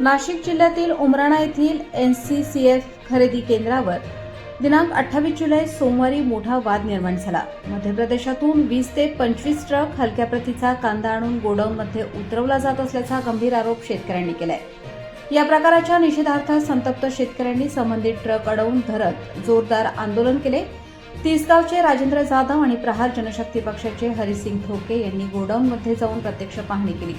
नाशिक जिल्ह्यातील उमराणा येथील NCCF खरेदी केंद्रावर दिनांक 28 जुलै सोमवारी मोठा वाद निर्माण झाला. मध्य प्रदेशातून 20 ते 25 ट्रक हलक्या प्रतीचा कांदा आणून गोडाऊनमध्ये उतरवला जात असल्याचा गंभीर आरोप शेतकऱ्यांनी केलाय. या प्रकाराच्या निषेधार्थ संतप्त शेतकऱ्यांनी संबंधित ट्रक अडवून धरत जोरदार आंदोलन केले. तिसगावचे राजेंद्र जाधव आणि प्रहार जनशक्ती पक्षाचे हरिसिंग ठोके यांनी गोडाऊनमध्ये जाऊन प्रत्यक्ष पाहणी केली.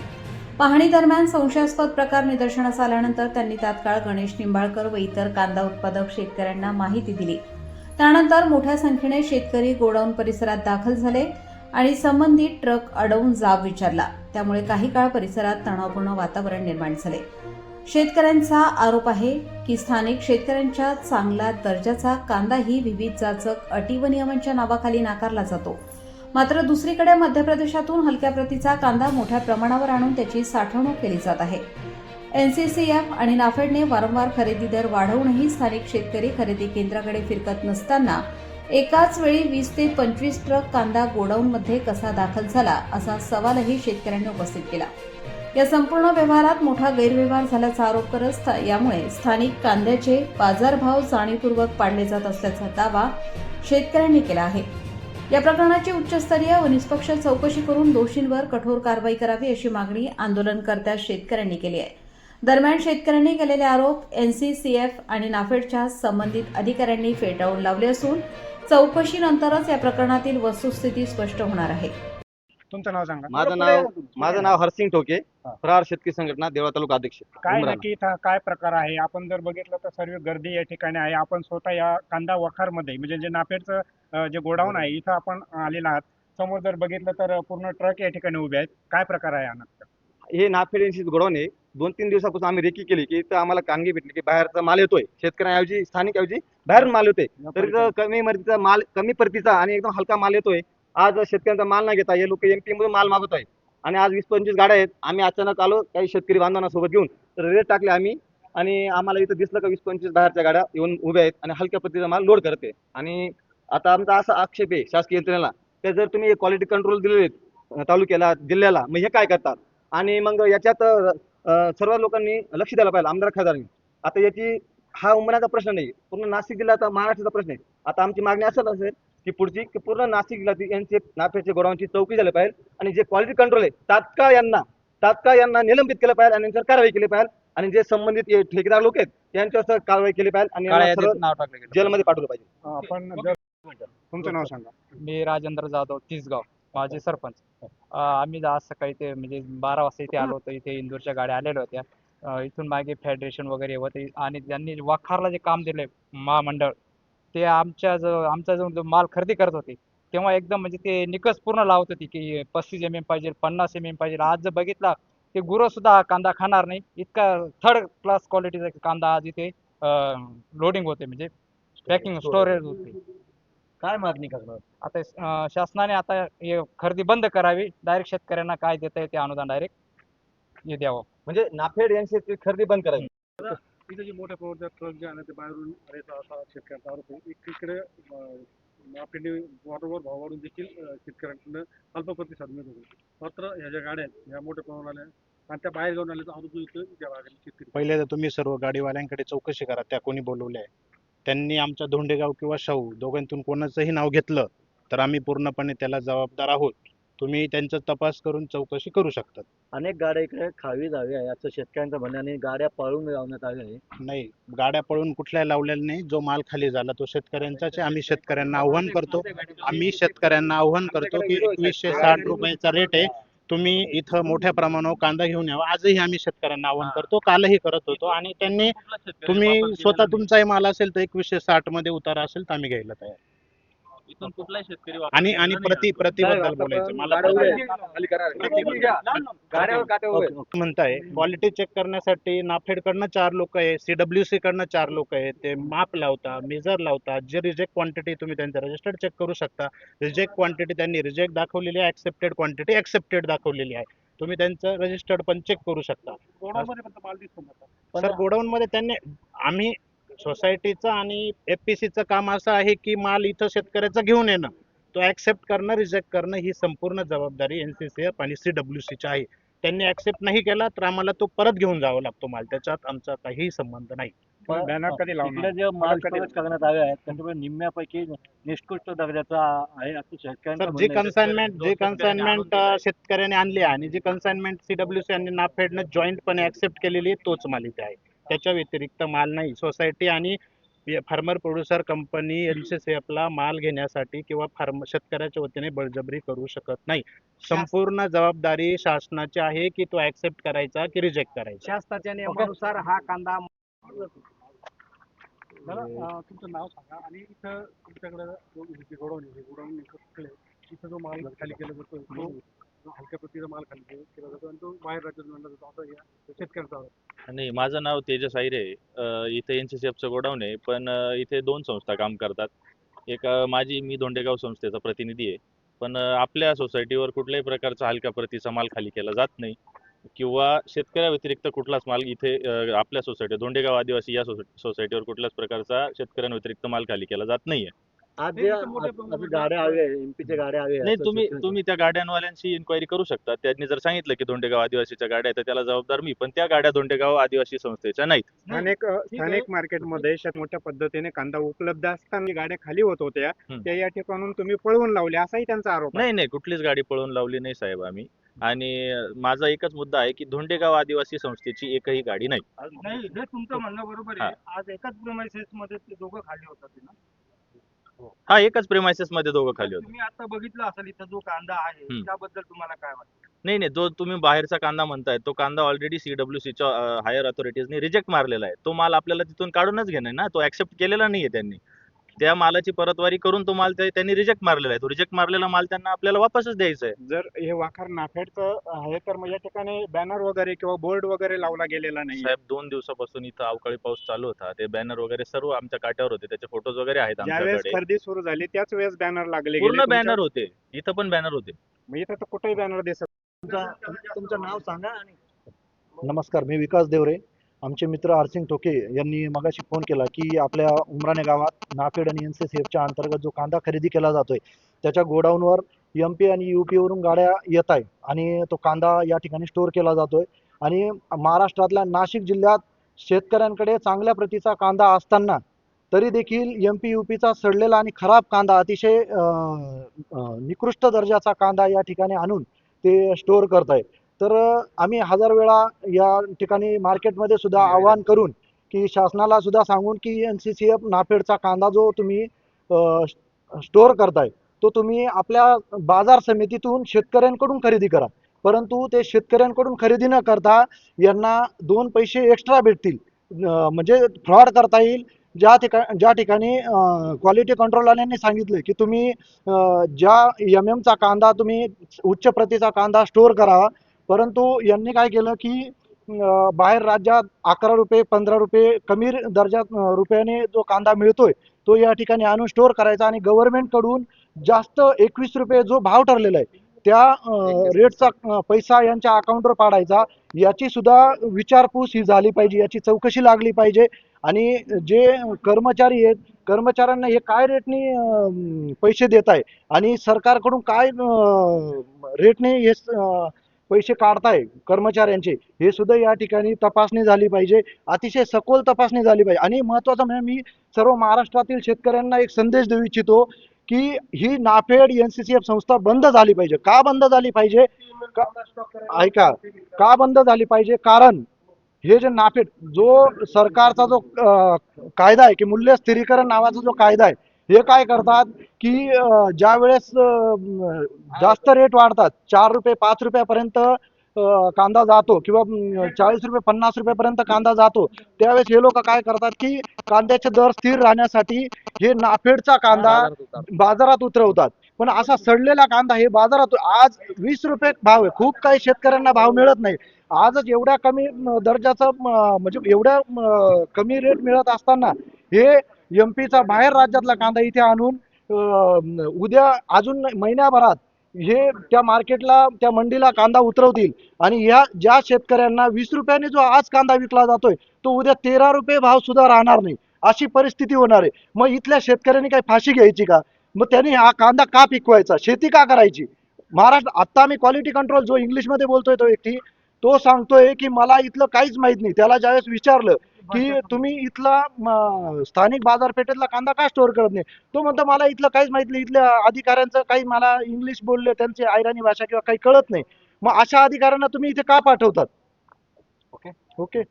पाहणी दरम्यान संशयास्पद प्रकार निदर्शनास आल्यानंतर त्यांनी तात्काळ गणेश निंबाळकर व इतर कांदा उत्पादक शेतकऱ्यांना माहिती दिली. त्यानंतर मोठ्या संख्येने शेतकरी गोडाऊन परिसरात दाखल झाले आणि संबंधित ट्रक अडवून जाब विचारला. त्यामुळे काही काळ परिसरात तणावपूर्ण वातावरण निर्माण झाले. शेतकऱ्यांचा आरोप आहे की स्थानिक शेतकऱ्यांच्या चांगल्या दर्जाचा कांदाही विविध जाचक अटी व नियमांच्या नावाखाली नाकारला जातो. मात्र दुसरीकडे मध्य प्रदेशातून हलक्या प्रतीचा कांदा मोठ्या प्रमाणावर आणून त्याची साठवणूक केली जात आहे. NCCF आणि नाफेडने वारंवार खरेदी दर वाढवूनही स्थानिक शेतकरी खरेदी केंद्राकडे फिरकत नसताना एकाच वेळी 20 ते 25 ट्रक कांदा गोडाऊनमध्ये कसा दाखल झाला असा सवालही शेतकऱ्यांनी उपस्थित केला. या संपूर्ण व्यवहारात मोठा गैरव्यवहार झाल्याचा आरोप करत यामुळे स्थानिक कांद्याचे बाजारभाव जाणीवपूर्वक पाडले जात असल्याचा दावा शेतकऱ्यांनी केला आहे. या प्रकरणाची उच्चस्तरीय व निष्पक्ष चौकशी करून दोषींवर कठोर कारवाई करावी अशी मागणी आंदोलनकर्त्या शेतकऱ्यांनी केली आहे. दरम्यान शेतकऱ्यांनी केलेले आरोप NCCF आणि नाफेडच्या संबंधित अधिकाऱ्यांनी फेटाळून लावले असून चौकशीनंतरच या प्रकरणातील वस्तुस्थिती स्पष्ट होणार आहे. तुमचं नाव सांगा. माझं नाव हरसिंग ठोके, प्रहार शेतकरी संघटना देवळा तालुका अध्यक्ष. काय नक्की इथं काय प्रकार आहे? आपण जर बघितलं तर सर्व गर्दी या ठिकाणी आहे. आपण स्वतः या कांदा वखारमध्ये म्हणजे जे नाफेडचं जे गोडाऊन आहे इथं आपण आलेला आहात. समोर जर बघितलं तर पूर्ण ट्रक या ठिकाणी उभे आहेत. काय प्रकार आहे हा नक्की? हे नाफेड गोडाऊन आहे. 2-3 दिवसापासून आम्ही रेकी केली की इथं आम्हाला कांगी भेटली की बाहेरचा माल येतोय, शेतकऱ्यांऐवजी स्थानिक ऐवजी बाहेरून माल येतोय. तर इथं कमी मर्तीचा माल, कमी परतीचा आणि एकदम हलका माल येतोय. आज शेतकऱ्यांचा माल नाही घेता, हे लोक MP मधून माल मागत आहे आणि आज 20-25 गाड्या आहेत. आम्ही अचानक आलो काही शेतकरी बांधवांना सोबत घेऊन, तर रेट टाकले आम्ही आणि आम्हाला इथं दिसलं का 20-25 बाहेरच्या गाड्या येऊन उभ्या आहेत आणि हलक्या प्रतीचा माल लोड करते. आणि आता आमचा असा आक्षेप आहे शासकीय यंत्रणेला की जर तुम्ही क्वालिटी कंट्रोल दिले तालुक्याला, जिल्ह्याला, मग हे काय करतात? आणि मग याच्यात सर्व लोकांनी लक्ष द्यायला पाहिजे, आमदार खासदारांनी. आता याची हा उमराचा प्रश्न नाही, पूर्ण नाशिक जिल्ह्याचा, महाराष्ट्राचा प्रश्न आहे. आता आमची मागणी असेल की पुढची की पूर्ण नाशिक जिल्ह्यातील यांचे नाफेडचे गोडाऊनची चौकी झाली पाहिजे आणि जे क्वालिटी कंट्रोल आहे तात्काळ यांना निलंबित केलं पाहिजे आणि यांच्यावर कारवाई केली पाहिजे आणि जे संबंधित ठेकेदार लोक आहेत त्यांच्यावर कारवाई केली पाहिजे आणि जेलमध्ये पाठवलं पाहिजे. आपण तुमचं नाव सांगा. मी राजेंद्र जाधव, तिसगाव, माझे सरपंच. आम्ही आज सकाळी ते म्हणजे 12 वाजता इथे आलो होतो. इथे इंदूरच्या गाड्या आलेल्या होत्या. इथून मागे फेडरेशन वगैरे होते आणि त्यांनी वखारला जे काम दिले महामंडळ, ते आमचा जो माल खरेदी करत होते तेव्हा एकदम म्हणजे ते निकष पूर्ण लावत होती की 35 mm पाहिजे, 50 mm पाहिजे. आज जर बघितला ते गुरं सुद्धा कांदा खाणार नाही, इतका थर्ड क्लास क्वालिटीचा कांदा आज इथे लोडिंग होते, म्हणजे पॅकिंग स्टोरेज होते. काय मागणी करणार आता शासनाने आता हे खरेदी बंद करावी. डायरेक्ट शेतकऱ्यांना काय देता येते अनुदान डायरेक्ट हे द्यावं. म्हणजे नाफेड यांची खरेदी बंद करावी. इथे जे मोठ्या प्रमाणात ट्रक जे आहे ते बाहेरून आल्याचा असा शेतकऱ्यांचा आरोप आहे. एकीकडे नाफेडने वारंवार भाव वाढून देखील शेतकऱ्यांकडून अल्प प्रतिसाद मिळत होते. मात्र ह्या ज्या गाड्या आहेत ह्या मोठ्या प्रमाणात आल्या आणि त्या बाहेर घेऊन आल्याचा आरोप इथं ज्या भागातील शेतकरी. पहिले तर तुम्ही सर्व गाडीवाल्यांकडे चौकशी करा, त्या कोणी बोलवल्या आहे. त्यांनी आमच्या धोंडेगाव किंवा शाहू दोघांतून कोणाचंही नाव घेतलं तर आम्ही पूर्णपणे त्याला जबाबदार आहोत. तुम्ही त्यांचा तपास करून चौकशी करू शकतात. अनेक गाड्या इकडे खावी जावी आहे असं शेतकऱ्यांचं म्हणणं आणि गाड्या पळून लावण्यात आल्या आहे. नाही, गाड्या पळून कुठल्या लावलेल्या नाही. जो माल खाली झाला तो शेतकऱ्यांचाच आहे. आम्ही शेतकऱ्यांना आव्हान करतो की 2160 रुपयाचा रेट आहे. तुम्ही इथं मोठ्या प्रमाणावर कांदा घेऊन यावा. आजही आम्ही शेतकऱ्यांना आव्हान करतो, कालही करत होतो आणि त्यांनी तुम्ही स्वतः तुमचाही माल असेल तर 2160 मध्ये उतारा असेल तर आम्ही घ्यायला तयार. इथून कुठलाही शेतकरी आणि प्रतिबद्दल बोलायचं मला म्हणताय. क्वालिटी चेक करण्यासाठी नाफेडकडनं 4 लोक आहे, CWC कडनं 4 लोक आहेत. ते माप लावता, मेजर लावता. जे रिजेक्ट क्वांटिटी तुम्ही त्यांचं रजिस्टर्ड चेक करू शकता. रिजेक्ट क्वांटिटी त्यांनी रिजेक्ट दाखवलेली आहे, ऍक्सेप्टेड क्वांटिटी ऍक्सेप्टेड दाखवलेली आहे. तुम्ही त्यांचं रजिस्टर्ड पण चेक करू शकता. सर गोडाऊन मध्ये त्यांनी आम्ही सोसायटीचं आणि FPCचं काम असं आहे की माल इथं शेतकऱ्याचा घेऊन येणं, तो ऍक्सेप्ट करणं, रिजेक्ट करणं ही संपूर्ण जबाबदारी NCCF आणि CWCची आहे. त्यांनी ऍक्सेप्ट नाही केला तर आम्हाला तो परत घेऊन जावा लागतो माल, त्याच्यात आमचा काहीही संबंध नाही. पण बॅनर कधी लावणार? तिकडे जे माल स्टोरेज करण्यात आले आहेत त्याच्यामुळे निम्म्यापैकी निकृष्ट दर्जाचा आहे असं शेतकऱ्यांचं सर, जी म्हणणं आहे. कन्साइनमेंट शेतकऱ्याने आणली आहे आणि जी कन्साइनमेंट सीडब्ल्यूसी आणि नाफेडने जॉईंटपणे ऍक्सेप्ट केलेली आहे तोच माल इथे आहे. त्याच्या व्यतिरिक्त माल नाही. सोसायटी आणि फार्मर प्रोड्युसर कंपनी NCCF ला माल घेण्यासाठी किंवा शेतकऱ्याच्या वतीने बळजबरी करू शकत नाही. संपूर्ण जबाबदारी शासनाची आहे की तो ऍक्सेप्ट करायचा की रिजेक्ट करायचा. शासनाच्या नियमानुसार हा कांदा मला तुमचं नाव सांगा आणि इथं तुमच्याकडं जे गोडाऊन आहे गोडाऊन इथं जो माल खाली केला जातो तो हलक्या प्रतीचा माल खाली केला जातो आणि तो बाहेर राज्यातून आणला जातो असं या शेतकऱ्यांचा आरोप आहे. नाही, माझं नाव तेजस आहिरे आहे. इथे NCCFचं गोडाऊन आहे, पण इथे 2 संस्था काम करतात. एक मी धोंडेगाव संस्थेचा प्रतिनिधी आहे. पण आपल्या सोसायटीवर कुठल्याही प्रकारचा हलक्या प्रतीचा माल खाली केला जात नाही किंवा शेतकऱ्याव्यतिरिक्त कुठलाच माल इथे आपल्या सोसायटी धोंडेगाव आदिवासी या सोसायटीवर कुठल्याच प्रकारचा शेतकऱ्यांव्यतिरिक्त माल खाली केला जात नाहीये. आज जे आज गाड्या आल्या एमपीच्या गाड्या आल्या नाही, तुम्ही त्या गाड्यांवाल्यांशी इन्क्वायरी करू शकता. त्यांनी जर सांगितलं की धोंडेगाव आदिवासीच्या गाड्या आहेत तर त्याला जबाबदार मी, पण त्या गाड्या धोंडेगाव आदिवासी संस्थेच्या नाहीत. स्थानिक मार्केटमध्ये मोठ्या पद्धतीने कांदा उपलब्ध असताना गाड्या खाली होत होत्या त्या या ठिकाणून तुम्ही पळवून लावल्या असाही त्यांचा आरोप आहे. नाही, कुठलीच गाडी पळवून लावली नाही साहेब आम्ही. आणि माझा एकच मुद्दा आहे की धोंडेगाव आदिवासी संस्थेची एकही गाडी नाही. नाही, हे तुमचं म्हणणं बरोबर आहे. आज एकाच प्रिमाइसेस मध्ये ते दोघं खाली होतात ना. हा, एकाच प्रेमायसेस मध्ये दोघं खाली होते. तुम्ही आता बघितलं असेल इथं जो कांदा आहे त्याबद्दल तुम्हाला काय वाटतं? नाही, जो तुम्ही बाहेरचा कांदा म्हणताय तो कांदा ऑलरेडी CWCच्या हायर अथॉरिटीजने रिजेक्ट मारलेला आहे. तो माल आपल्याला तिथून काढूनच घेणार ना, तो ऍक्सेप्ट केलेला नाहीये त्यांनी. त्या मालाची परतवारी करून तो माल त्यांनी रिजेक्ट मारलेला आहे. तो रिजेक्ट मारलेला माल त्यांना आपल्याला वापसच द्यायचा आहे. जर हे वाखार नाफेडचं आहे तर मग या ठिकाणी बॅनर वगैरे किंवा बोर्ड वगैरे लावला गेलेला नाही. साहेब, 2 दिवसापासून इथं अवकाळी पाऊस चालू होता. ते बॅनर वगैरे सर्व आमच्या काट्यावर होते. त्याचे फोटोज वगैरे आहेत ज्यावेळेस आमच्याकडे. खरेदी सुरू झाली त्याच वेळेस बॅनर लागले पूर्ण गेले. बॅनर होते. इथं पण बॅनर होते. मग इथं तर कुठेही बॅनर दिसत तुमचं नाव सांगा आणि नमस्कार, मी विकास देवरे. आमचे मित्र आरसिंग ठोके यांनी मगाशी फोन केला की आपल्या उमराणे गावात नाफेड आणि NCCFच्या अंतर्गत जो कांदा खरेदी केला जातोय त्याच्या गोडाऊनवर MP आणि UP वरून गाड्या येत आहे आणि तो कांदा या ठिकाणी स्टोअर केला जातोय. आणि महाराष्ट्रातल्या नाशिक जिल्ह्यात शेतकऱ्यांकडे चांगल्या प्रतीचा कांदा असताना तरी देखील MP UPचा सडलेला आणि खराब कांदा अतिशय निकृष्ट दर्जाचा कांदा या ठिकाणी आणून ते स्टोअर करत आहे. तर आम्ही 1000 वेळा या ठिकाणी मार्केटमध्ये सुद्धा आवाहन करून की शासनाला सुद्धा सांगून की NCCF नाफेडचा कांदा जो तुम्ही स्टोअर करताय तो तुम्ही आपल्या बाजार समितीतून शेतकऱ्यांकडून खरेदी करा. परंतु ते शेतकऱ्यांकडून खरेदी न करता यांना 2 पैसे एक्स्ट्रा भेटतील, म्हणजे फ्रॉड करता येईल. ज्या ठिकाणी क्वालिटी कंट्रोलवाल्यांनी सांगितलं की तुम्ही ज्या MM चा कांदा तुम्ही उच्च प्रतीचा कांदा स्टोअर करावा, परंतु यांनी काय केलं की बाहेर राज्यात 11 रुपये 15 रुपये कमी दर्जात रुपयाने जो कांदा मिळतोय तो या ठिकाणी आणून स्टोअर करायचा आणि गव्हर्नमेंटकडून जास्त 21 रुपये जो भाव ठरलेला आहे त्या रेटचा पैसा यांच्या अकाउंटवर पाडायचा. याची सुद्धा विचारपूस ही झाली पाहिजे, याची चौकशी लागली पाहिजे. आणि जे कर्मचारी आहेत कर्मचाऱ्यांना हे काय रेटने पैसे देत आहे आणि सरकारकडून काय रेटने हे पैसे काढताय कर्मचाऱ्यांचे हे सुद्धा या ठिकाणी तपासणी झाली पाहिजे, अतिशय सखोल तपासणी झाली पाहिजे. आणि महत्त्वाचं म्हणजे मी सर्व महाराष्ट्रातील शेतकऱ्यांना एक संदेश देऊ इच्छितो की ही नाफेड NCCF संस्था बंद झाली पाहिजे. का बंद झाली पाहिजे? ऐका, का बंद झाली पाहिजे? कारण हे जे नाफेड जो सरकारचा जो कायदा आहे की मूल्य स्थिरीकरण नावाचा जो कायदा आहे हे काय करतात की ज्या वेळेस जास्त रेट वाढतात 4 रुपये 5 रुपयापर्यंत कांदा जातो किंवा 40 रुपये 50 रुपयापर्यंत कांदा जातो त्यावेळेस हे लोक काय करतात की कांद्याचे दर स्थिर राहण्यासाठी हे नाफेडचा कांदा बाजारात उतरवतात. पण असा सडलेला कांदा हे बाजारात आज 20 रुपये भाव आहे. खूप काही शेतकऱ्यांना भाव मिळत नाही. आजच एवढ्या कमी दर्जाचा म्हणजे एवढ्या कमी रेट मिळत असताना हे MP चा बाहेर राज्यातला कांदा इथे आणून उद्या अजून महिन्याभरात हे त्या मार्केटला त्या मंडीला कांदा उतरवतील आणि या ज्या शेतकऱ्यांना 20 रुपयाने जो आज कांदा विकला जातोय तो उद्या 13 रुपये भाव सुद्धा राहणार नाही, अशी परिस्थिती होणार आहे. मग इथल्या शेतकऱ्यांनी काही फाशी घ्यायची का? मग त्यांनी हा कांदा का पिकवायचा? शेती का करायची? महाराष्ट्र आत्ता आम्ही क्वालिटी कंट्रोल जो इंग्लिशमध्ये बोलतोय तो व्यक्ती, तो सांगतोय की मला इथलं काहीच माहित नाही. त्याला ज्यावेळेस विचारलं की तुम्ही इथला स्थानिक बाजारपेठेतला कांदा का स्टोअर करत नाही, तो म्हणतो मला इथलं काहीच माहित नाही, इथल्या अधिकाऱ्यांचं काही मला इंग्लिश बोलले त्यांची आयराणी भाषा किंवा काही कळत नाही. मग अशा अधिकाऱ्यांना तुम्ही इथे का पाठवतात? ओके.